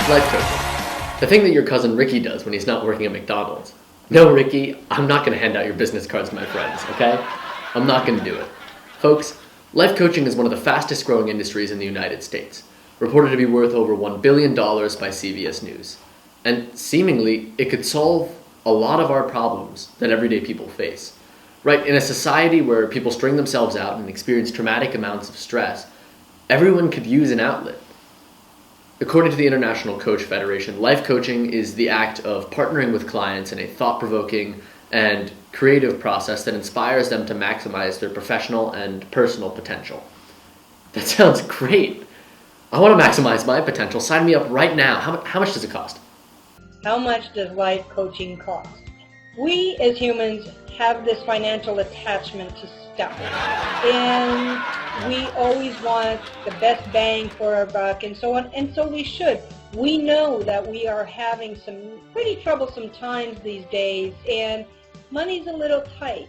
Life coaching. The thing that your cousin Ricky does when he's not working at McDonald's. No, Ricky, I'm not going to hand out your business cards to my friends, okay? I'm not going to do it. Folks, life coaching is one of the fastest growing industries in the United States, reported to be worth over $1 billion by CBS News. And seemingly, it could solve a lot of our problems that everyday people face. Right, in a society where people string themselves out and experience traumatic amounts of stress, everyone could use an outlet. According to the International Coach Federation, life coaching is the act of partnering with clients in a thought-provoking and creative process that inspires them to maximize their professional and personal potential. That sounds great. I want to maximize my potential. Sign me up right now. How much does it cost? How much does life coaching cost? We as humans have this financial attachment to stuff, and we always want the best bang for our buck and so on, and so we should. We know that we are having some pretty troublesome times these days, and money's a little tight.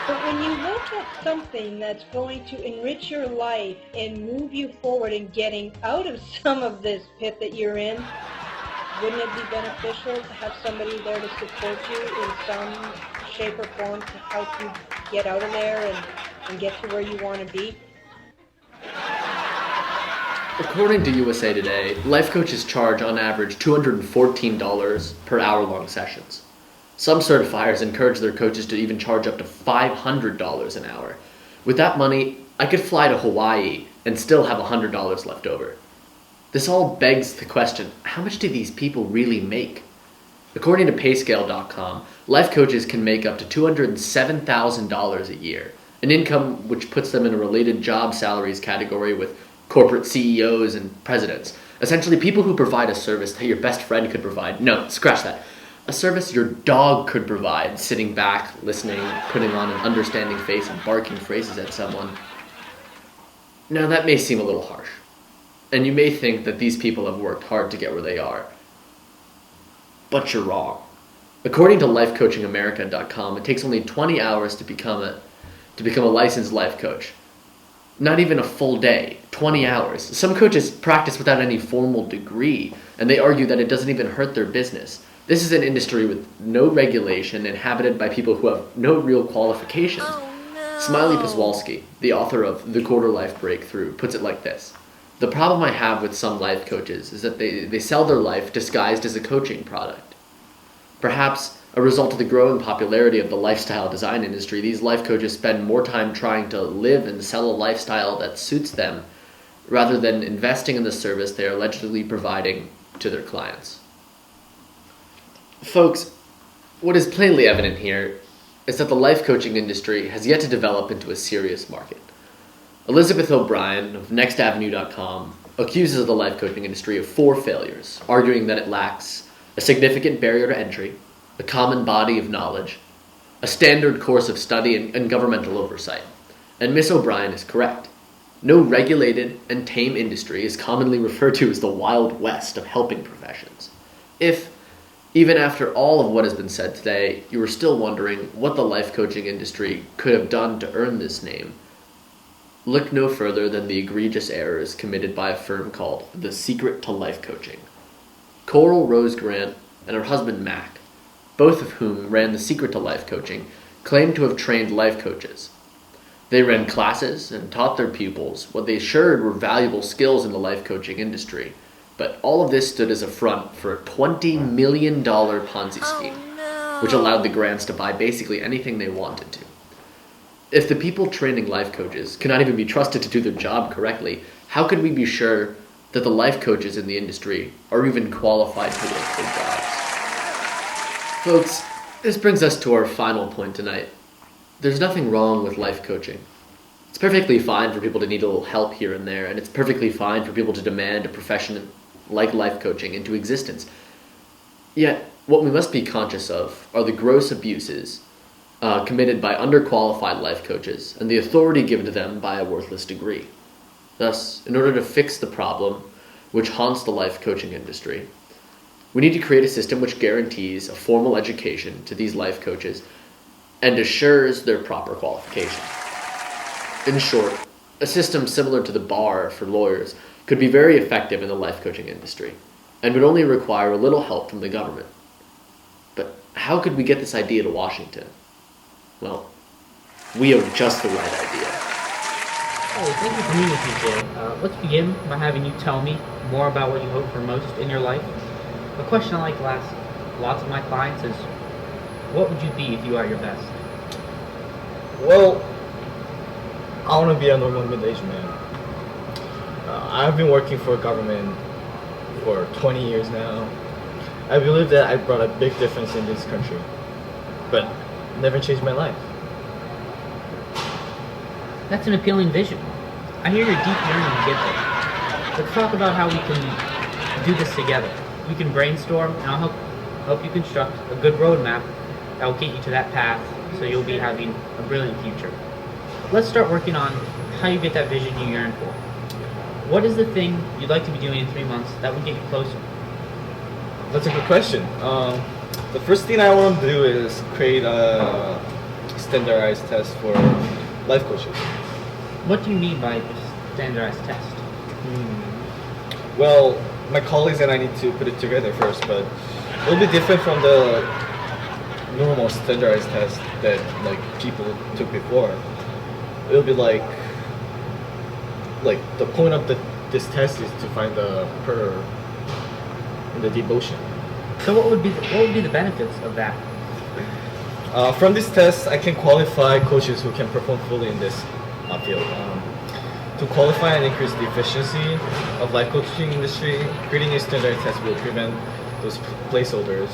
But when you look at something that's going to enrich your life and move you forward in getting out of some of this pit that you're in, wouldn't it be beneficial to have somebody there to support you in some shape or form to help you get out of there and get to where you want to be? According to USA Today, life coaches charge on average $214 per hour-long sessions. Some certifiers encourage their coaches to even charge up to $500 an hour. With that money, I could fly to Hawaii and still have $100 left over. This all begs the question, how much do these people really make? According to Payscale.com, life coaches can make up to $207,000 a year, an income which puts them in a related job salaries category with corporate CEOs and presidents. Essentially, people who provide a service that your best friend could provide. No, scratch that. A service your dog could provide, sitting back, listening, putting on an understanding face and barking phrases at someone. Now, that may seem a little harsh. And you may think that these people have worked hard to get where they are. But you're wrong. According to lifecoachingamerica.com, it takes only 20 hours to become a licensed life coach. Not even a full day, 20 hours. Some coaches practice without any formal degree, and they argue that it doesn't even hurt their business. This is an industry with no regulation, inhabited by people who have no real qualifications. Smiley Poswolsky, the author of The Quarter Life Breakthrough, puts it like this. The problem I have with some life coaches is that they sell their life disguised as a coaching product. Perhaps a result of the growing popularity of the lifestyle design industry, these life coaches spend more time trying to live and sell a lifestyle that suits them rather than investing in the service they are allegedly providing to their clients. Folks, what is plainly evident here is that the life coaching industry has yet to develop into a serious market. Elizabeth O'Brien of NextAvenue.com accuses the life coaching industry of 4 failures, arguing that it lacks a significant barrier to entry, a common body of knowledge, a standard course of study, and governmental oversight. And Miss O'Brien is correct. No regulated and tame industry is commonly referred to as the Wild West of helping professions. If, even after all of what has been said today, you are still wondering what the life coaching industry could have done to earn this name, look no further than the egregious errors committed by a firm called The Secret to Life Coaching. Coral Rose Grant and her husband Mac, both of whom ran The Secret to Life Coaching, claimed to have trained life coaches. They ran classes and taught their pupils what they assured were valuable skills in the life coaching industry, but all of this stood as a front for a $20 million Ponzi scheme, which allowed the Grants to buy basically anything they wanted to. If the people training life coaches cannot even be trusted to do their job correctly, how could we be sure that the life coaches in the industry are even qualified to work their jobs? Folks, this brings us to our final point tonight. There's nothing wrong with life coaching. It's perfectly fine for people to need a little help here and there, and it's perfectly fine for people to demand a profession like life coaching into existence. Yet, what we must be conscious of are the gross abuses committed by underqualified life coaches and the authority given to them by a worthless degree. Thus, in order to fix the problem which haunts the life coaching industry, we need to create a system which guarantees a formal education to these life coaches and assures their proper qualification. In short, a system similar to the bar for lawyers could be very effective in the life coaching industry. and would only require a little help from the government. But how could we get this idea to Washington? Well, we have just the right idea. Oh, thank you for meeting with me today. Let's begin by having you tell me more about what you hope for most in your life. A question I like to ask lots of my clients is, what would you be if you are at your best? Well, I want to be a normal middle-aged man. I've been working for government for 20 years now. I believe that I brought a big difference in this country, but never changed my life. That's an appealing vision. I hear your deep yearning to get there. Let's talk about how we can do this together. We can brainstorm, and I'll help you construct a good roadmap that will get you to that path so you'll be having a brilliant future. Let's start working on how you get that vision you yearn for. What is the thing you'd like to be doing in 3 months that would get you closer? That's a good question. The first thing I want to do is create a standardized test for life coaches. What do you mean by standardized test? Well, my colleagues and I need to put it together first, but it'll be different from the normal standardized test that like people took before. It'll be like the point of this test is to find the per in the devotion. So what would be the benefits of that? From this test, I can qualify coaches who can perform fully in this field. To qualify and increase the efficiency of life coaching industry, creating a standard test will prevent those placeholders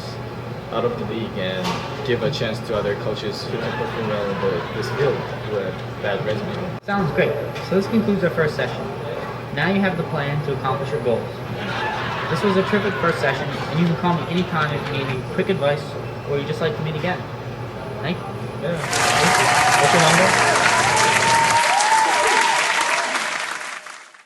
out of the league and give a chance to other coaches who can perform well in this field who have bad resume. Sounds great. So this concludes our first session. Now you have the plan to accomplish your goals. This was a terrific first session, and you can call me anytime if you need any quick advice or you just like to meet again. Thank you. Yeah. Thank you. What's your number?